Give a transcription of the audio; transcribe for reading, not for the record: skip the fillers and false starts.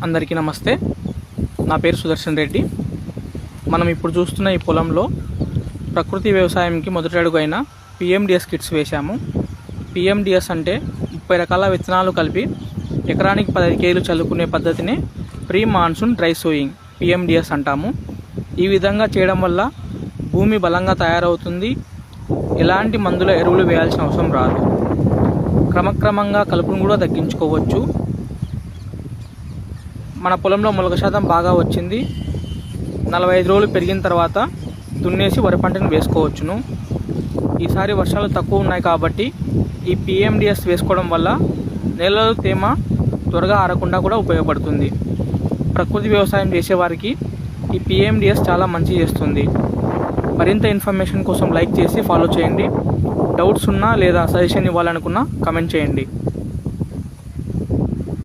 అందరికీ నమస్తే. నా పేరు సుదర్శన్ రెడ్డి. మనం ఇప్పుడు చూస్తున్న ఈ పొలంలో ప్రకృతి వ్యవసాయంకి మొదటి అడుగు అయిన పిఎండిఎస్ కిట్స్ వేశాము. పిఎండిఎస్ అంటే 30 రకాల విత్తనాలు కలిపి ఎకరానికి 15 కేజీలు చల్లుకునే పద్ధతిని pre monsoon dry sowing PMDS అంటాము. ఈ విధంగా చేయడం వల్ల భూమి బలంగా తయారవుతుంది. ఎలాంటి మందుల ఎరువులు వేయాల్సిన అవసరం రాదు. క్రమక్రమంగా కలుపును కూడా తగ్గించుకోవచ్చు. మన పొలంలో మొలక శాతం బాగా వచ్చింది. 45 రోజులు పెరిగిన తర్వాత దున్నేసి వరి పంటను వేసుకోవచ్చును. ఈసారి వర్షాలు తక్కువ ఉన్నాయి కాబట్టి ఈ పిఎండిఎస్ వేసుకోవడం వల్ల నేలలో తేమ త్వరగా ఆరకుండా కూడా ఉపయోగపడుతుంది. ప్రకృతి వ్యవసాయం చేసేవారికి ఈ పిఎండిఎస్ చాలా మంచి చేస్తుంది. మరింత ఇన్ఫర్మేషన్ కోసం లైక్ చేసి ఫాలో చేయండి. డౌట్స్ ఉన్నా లేదా సజెషన్ ఇవ్వాలనుకున్నా కమెంట్ చేయండి.